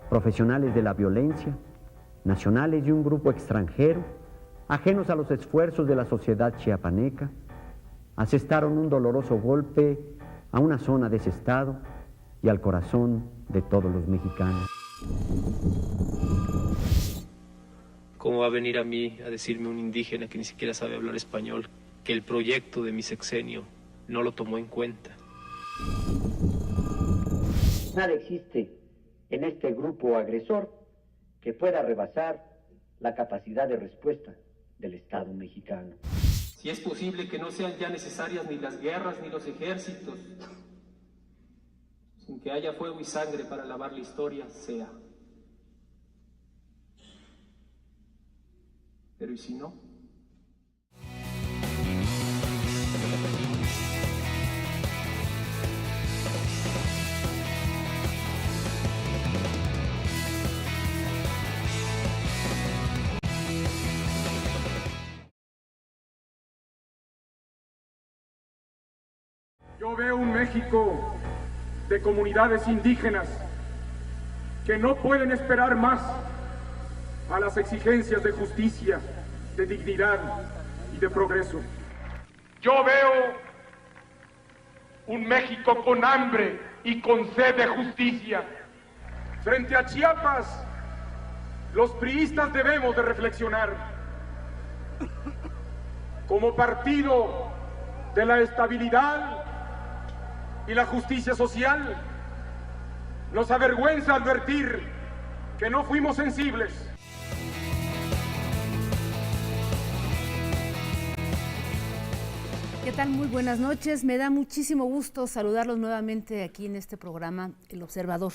profesionales de la violencia, nacionales y un grupo extranjero, ajenos a los esfuerzos de la sociedad chiapaneca, asestaron un doloroso golpe a una zona de ese estado y al corazón de todos los mexicanos. ¿Cómo va a venir a mí a decirme un indígena que ni siquiera sabe hablar español que el proyecto de mi sexenio no lo tomó en cuenta? Nada existe en este grupo agresor que pueda rebasar la capacidad de respuesta del Estado mexicano. Si es posible que no sean ya necesarias ni las guerras ni los ejércitos, sin que haya fuego y sangre para lavar la historia, sea. Pero ¿y si no? Yo veo un México de comunidades indígenas que no pueden esperar más a las exigencias de justicia, de dignidad y de progreso. Yo veo un México con hambre y con sed de justicia. Frente a Chiapas, los priistas debemos de reflexionar. Como partido de la estabilidad y la justicia social, nos avergüenza advertir que no fuimos sensibles. ¿Qué tal? Muy buenas noches. Me da muchísimo gusto saludarlos nuevamente aquí en este programa, El Observador.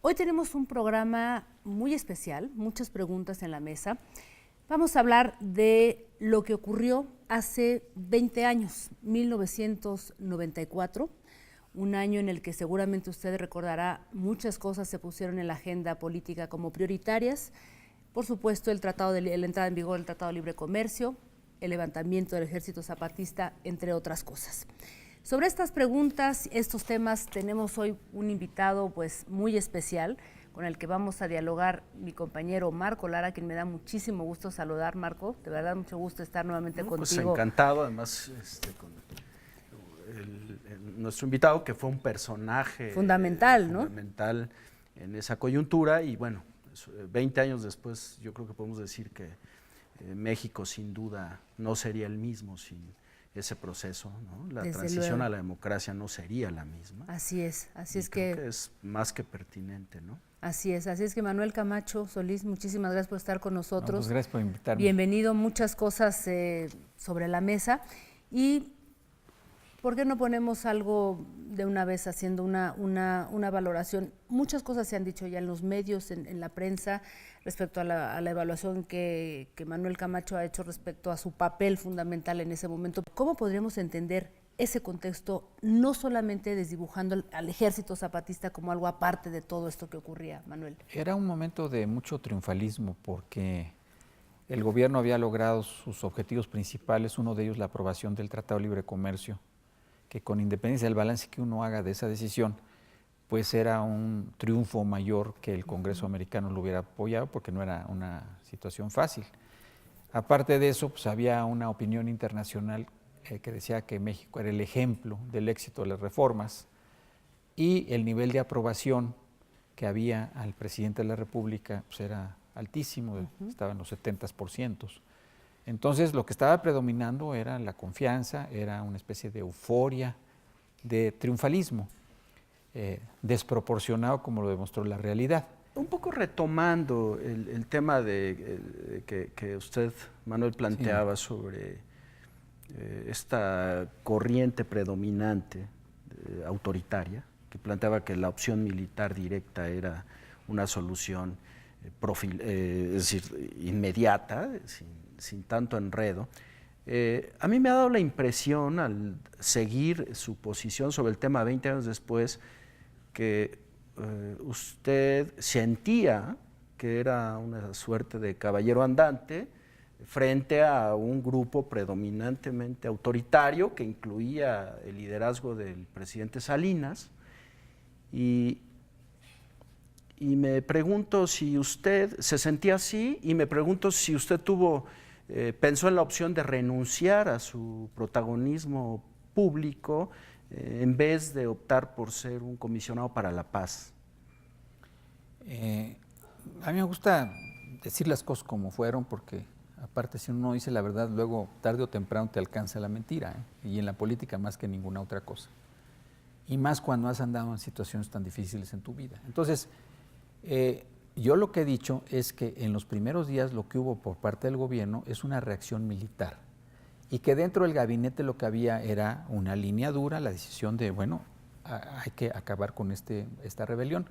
Hoy tenemos un programa muy especial, muchas preguntas en la mesa. Vamos a hablar de lo que ocurrió hace 20 años, 1994, un año en el que seguramente usted recordará muchas cosas se pusieron en la agenda política como prioritarias. Por supuesto, la entrada en vigor del Tratado de Libre Comercio, el levantamiento del Ejército Zapatista, entre otras cosas. Sobre estas preguntas, estos temas, tenemos hoy un invitado pues muy especial con el que vamos a dialogar, mi compañero Marco Lara, a quien me da muchísimo gusto saludar. Marco, de verdad mucho gusto estar nuevamente contigo. Pues encantado, además con nuestro invitado, que fue un personaje fundamental, fundamental en esa coyuntura, y bueno, 20 años después yo creo que podemos decir que México sin duda no sería el mismo sin ese proceso, ¿no? La transición a la democracia no sería la misma. Así es creo que es más que pertinente, ¿no? Así es que Manuel Camacho Solís, muchísimas gracias por estar con nosotros. Pues gracias por invitarme. Bienvenido, muchas cosas sobre la mesa. Y ¿por qué no ponemos algo de una vez haciendo una valoración? Muchas cosas se han dicho ya en los medios, en la prensa, respecto a la evaluación que Manuel Camacho ha hecho respecto a su papel fundamental en ese momento. ¿Cómo podríamos entender ese contexto, no solamente desdibujando al Ejército Zapatista como algo aparte de todo esto que ocurría, Manuel? Era un momento de mucho triunfalismo porque el gobierno había logrado sus objetivos principales, uno de ellos la aprobación del Tratado de Libre Comercio, que con independencia del balance que uno haga de esa decisión, pues era un triunfo mayor que el Congreso americano lo hubiera apoyado, porque no era una situación fácil. Aparte de eso, pues había una opinión internacional que decía que México era el ejemplo del éxito de las reformas, y el nivel de aprobación que había al presidente de la República pues era altísimo, estaba en los 70%. Entonces, lo que estaba predominando era la confianza, era una especie de euforia, de triunfalismo, desproporcionado como lo demostró la realidad. Un poco retomando el tema que usted, Manuel, planteaba sobre esta corriente predominante autoritaria, que planteaba que la opción militar directa era una solución es decir, inmediata, sin tanto enredo. A mí me ha dado la impresión, al seguir su posición sobre el tema 20 años después, que usted sentía que era una suerte de caballero andante frente a un grupo predominantemente autoritario que incluía el liderazgo del presidente Salinas, y y me pregunto si usted se sentía así, y me pregunto si usted pensó en la opción de renunciar a su protagonismo público en vez de optar por ser un comisionado para la paz. A mí me gusta decir las cosas como fueron, porque aparte si uno dice la verdad, luego tarde o temprano te alcanza la mentira, y en la política más que ninguna otra cosa. Y más cuando has andado en situaciones tan difíciles en tu vida. Entonces, yo lo que he dicho es que en los primeros días lo que hubo por parte del gobierno es una reacción militar, y que dentro del gabinete lo que había era una línea dura, la decisión de, bueno, hay que acabar con esta rebelión.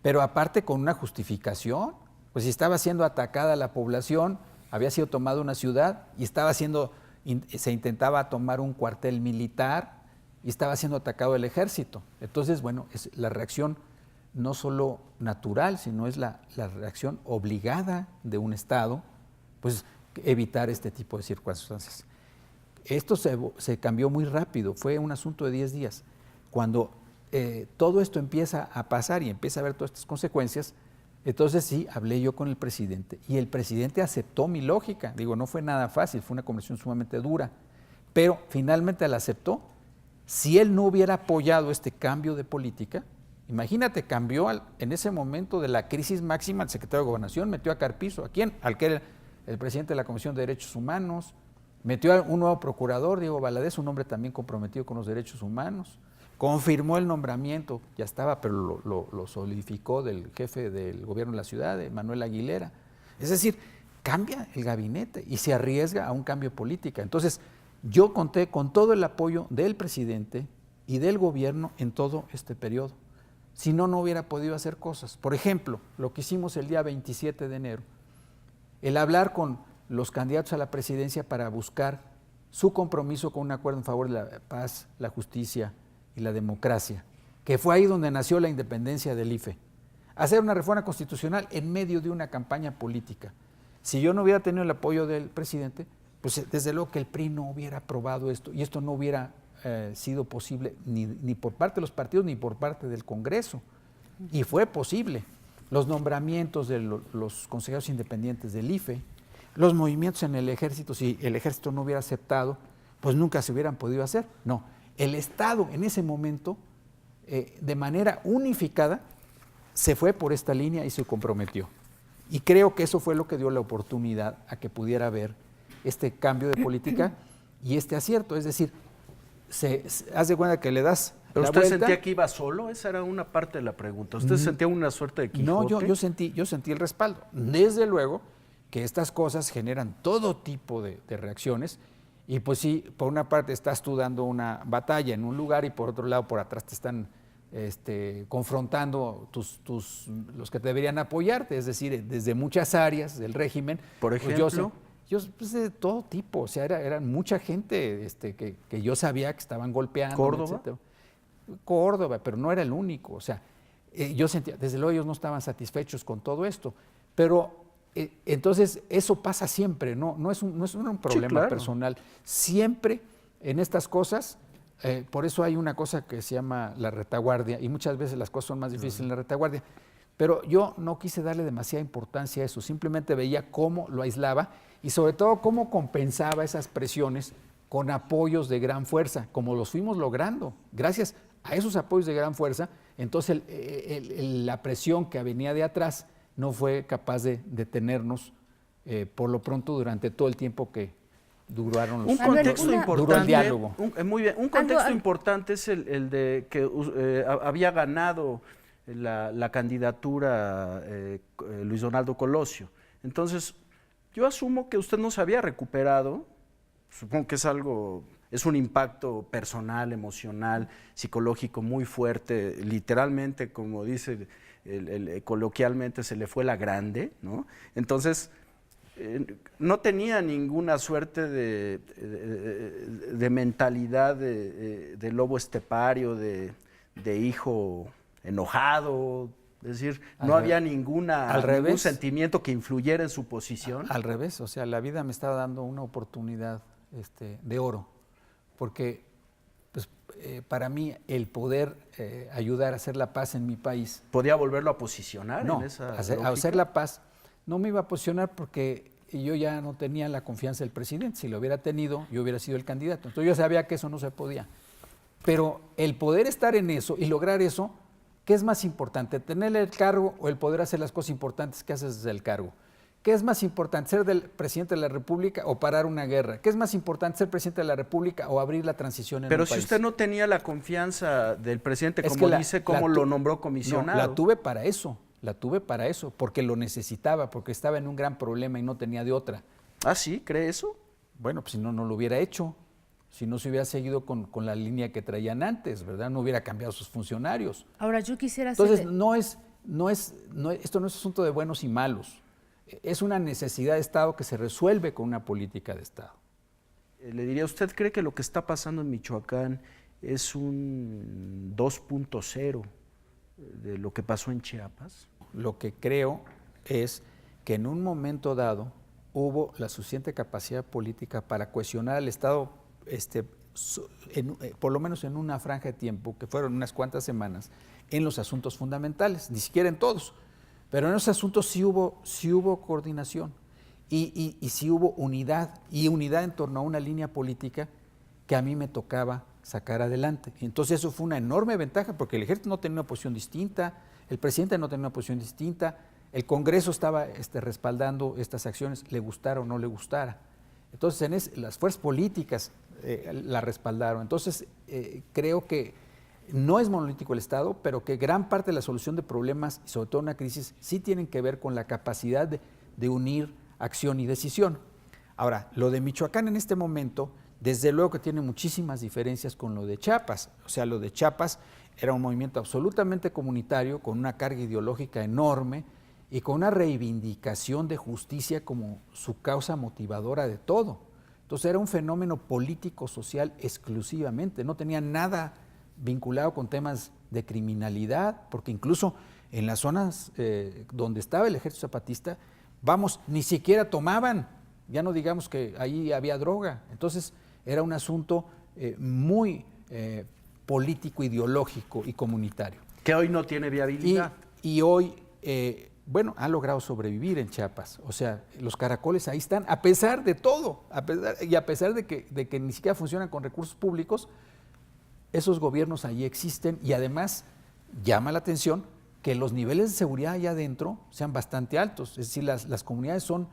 Pero aparte con una justificación, pues si estaba siendo atacada la población, había sido tomada una ciudad y se intentaba tomar un cuartel militar y estaba siendo atacado el ejército. Entonces, bueno, es la reacción no solo natural, sino es la reacción obligada de un Estado, pues evitar este tipo de circunstancias. Esto se cambió muy rápido, fue un asunto de 10 días. Cuando todo esto empieza a pasar y empieza a haber todas estas consecuencias, entonces sí, hablé yo con el presidente y el presidente aceptó mi lógica. Digo, no fue nada fácil, fue una conversación sumamente dura, pero finalmente la aceptó. Si él no hubiera apoyado este cambio de política, imagínate, cambió en ese momento de la crisis máxima al secretario de Gobernación, metió a Carpizo, ¿a quién? Al que era el presidente de la Comisión de Derechos Humanos, metió a un nuevo procurador, Diego Valadez, un hombre también comprometido con los derechos humanos, confirmó el nombramiento, ya estaba, pero lo solidificó, del jefe del gobierno de la ciudad, de Manuel Aguilera. Es decir, cambia el gabinete y se arriesga a un cambio de política. Entonces, yo conté con todo el apoyo del presidente y del gobierno en todo este periodo. Si no, no hubiera podido hacer cosas. Por ejemplo, lo que hicimos el día 27 de enero, el hablar con los candidatos a la presidencia para buscar su compromiso con un acuerdo en favor de la paz, la justicia y la democracia, que fue ahí donde nació la independencia del IFE. Hacer una reforma constitucional en medio de una campaña política. Si yo no hubiera tenido el apoyo del presidente, pues desde luego que el PRI no hubiera aprobado esto, y esto no hubiera sido posible ni por parte de los partidos ni por parte del Congreso. Y fue posible. Los nombramientos de los consejeros independientes del IFE, los movimientos en el ejército, si el ejército no hubiera aceptado, pues nunca se hubieran podido hacer. No, el Estado en ese momento, de manera unificada, se fue por esta línea y se comprometió. Y creo que eso fue lo que dio la oportunidad a que pudiera haber este cambio de política y este acierto. Es decir, haz de cuenta que le das ¿Pero la usted vuelta. sentía que iba solo? Esa era una parte de la pregunta. ¿Usted sentía una suerte de Quijote? No, yo sentí el respaldo. Desde luego que estas cosas generan todo tipo de reacciones, y pues sí, por una parte estás tú dando una batalla en un lugar y por otro lado, por atrás te están confrontando los que deberían apoyarte, es decir, desde muchas áreas del régimen. Por ejemplo, pues de todo tipo, o sea, eran mucha gente que yo sabía que estaban golpeando. ¿Córdoba? Etcétera. Córdoba, pero no era el único, o sea, yo sentía, desde luego ellos no estaban satisfechos con todo esto, pero entonces eso pasa siempre, no es un problema, sí, claro, personal, siempre en estas cosas. Por eso hay una cosa que se llama la retaguardia, y muchas veces las cosas son más difíciles en la retaguardia, pero yo no quise darle demasiada importancia a eso, simplemente veía cómo lo aislaba y sobre todo cómo compensaba esas presiones con apoyos de gran fuerza, como los fuimos logrando. Gracias a esos apoyos de gran fuerza, entonces la presión que venía de atrás no fue capaz de detenernos por lo pronto durante todo el tiempo que duraron los duró el diálogo. Muy bien, un contexto importante es el de que había ganado la candidatura Luis Donaldo Colosio. Entonces, yo asumo que usted no se había recuperado. Supongo que es un impacto personal, emocional, psicológico muy fuerte. Literalmente, como dice coloquialmente, se le fue la grande, ¿no? Entonces, no tenía ninguna suerte de mentalidad de lobo estepario, de hijo enojado. Es decir, no había ningún sentimiento que influyera en su posición. Al revés, o sea, la vida me estaba dando una oportunidad de oro, porque pues para mí el poder ayudar a hacer la paz en mi país. ¿Podía volverlo a posicionar No, en esa a hacer la paz no me iba a posicionar porque yo ya no tenía la confianza del presidente. Si lo hubiera tenido, yo hubiera sido el candidato. Entonces yo sabía que eso no se podía. Pero el poder estar en eso y lograr eso, ¿qué es más importante? ¿Tener el cargo o el poder hacer las cosas importantes que haces desde el cargo? ¿Qué es más importante, ser del presidente de la República o parar una guerra? ¿Qué es más importante, ser presidente de la República o abrir la transición en un país? Pero si usted no tenía la confianza del presidente, como dice, ¿cómo lo nombró comisionado? No, la tuve para eso, porque lo necesitaba, porque estaba en un gran problema y no tenía de otra. ¿Ah, sí? ¿Cree eso? Bueno, pues si no, no lo hubiera hecho. Si no se hubiera seguido con la línea que traían antes, ¿verdad? No hubiera cambiado sus funcionarios. Ahora, yo quisiera Entonces, esto no es asunto de buenos y malos. Es una necesidad de Estado que se resuelve con una política de Estado. Le diría, ¿usted cree que lo que está pasando en Michoacán es un 2.0 de lo que pasó en Chiapas? Lo que creo es que en un momento dado hubo la suficiente capacidad política para cohesionar al Estado, por lo menos en una franja de tiempo, que fueron unas cuantas semanas, en los asuntos fundamentales, ni siquiera en todos. Pero en esos asuntos sí hubo coordinación y sí hubo unidad en torno a una línea política que a mí me tocaba sacar adelante. Entonces eso fue una enorme ventaja porque el ejército no tenía una posición distinta, el presidente no tenía una posición distinta, el Congreso estaba respaldando estas acciones, le gustara o no le gustara. Entonces las fuerzas políticas la respaldaron. Entonces creo que no es monolítico el Estado, pero que gran parte de la solución de problemas, y sobre todo una crisis, sí tienen que ver con la capacidad de unir acción y decisión. Ahora, lo de Michoacán en este momento, desde luego que tiene muchísimas diferencias con lo de Chiapas. O sea, lo de Chiapas era un movimiento absolutamente comunitario, con una carga ideológica enorme y con una reivindicación de justicia como su causa motivadora de todo. Entonces era un fenómeno político-social exclusivamente, no tenía nada vinculado con temas de criminalidad, porque incluso en las zonas donde estaba el ejército zapatista, ni siquiera tomaban, ya no digamos que ahí había droga. Entonces era un asunto muy político, ideológico y comunitario. Que hoy no tiene viabilidad. Y hoy, han logrado sobrevivir en Chiapas. O sea, los caracoles ahí están, a pesar de todo, a pesar de que ni siquiera funcionan con recursos públicos. Esos gobiernos allí existen y además llama la atención que los niveles de seguridad allá adentro sean bastante altos. Es decir, las comunidades son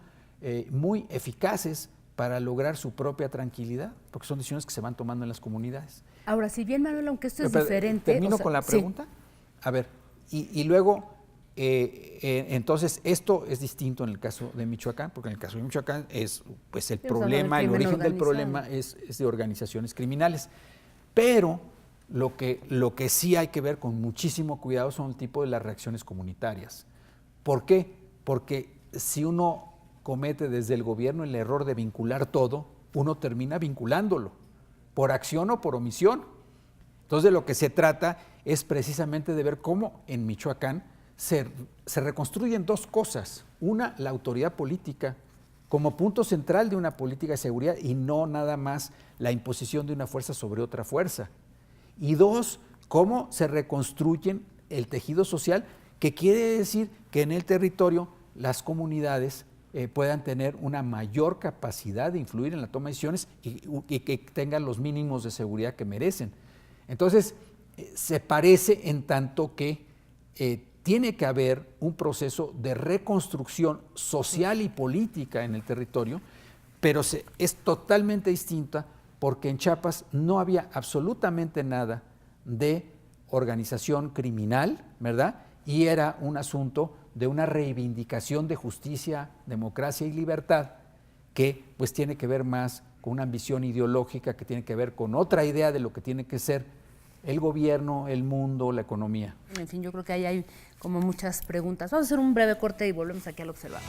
muy eficaces para lograr su propia tranquilidad, porque son decisiones que se van tomando en las comunidades. Ahora, si bien, Manuel, aunque esto es diferente... ¿Termino con la pregunta? Sí. A ver, y luego, entonces, esto es distinto en el caso de Michoacán, porque en el caso de Michoacán es, pues, el origen del problema es de organizaciones criminales. Pero lo que sí hay que ver con muchísimo cuidado son el tipo de las reacciones comunitarias. ¿Por qué? Porque si uno comete desde el gobierno el error de vincular todo, uno termina vinculándolo, por acción o por omisión. Entonces de lo que se trata es precisamente de ver cómo en Michoacán se reconstruyen dos cosas. Una, la autoridad política, como punto central de una política de seguridad y no nada más la imposición de una fuerza sobre otra fuerza. Y dos, cómo se reconstruyen el tejido social, que quiere decir que en el territorio las comunidades puedan tener una mayor capacidad de influir en la toma de decisiones y que tengan los mínimos de seguridad que merecen. Entonces, se parece en tanto que tiene que haber un proceso de reconstrucción social y política en el territorio, pero es totalmente distinta porque en Chiapas no había absolutamente nada de organización criminal, ¿verdad? Y era un asunto de una reivindicación de justicia, democracia y libertad que pues tiene que ver más con una ambición ideológica, que tiene que ver con otra idea de lo que tiene que ser el gobierno, el mundo, la economía. En fin, yo creo que ahí hay como muchas preguntas. Vamos a hacer un breve corte y volvemos aquí al Observador.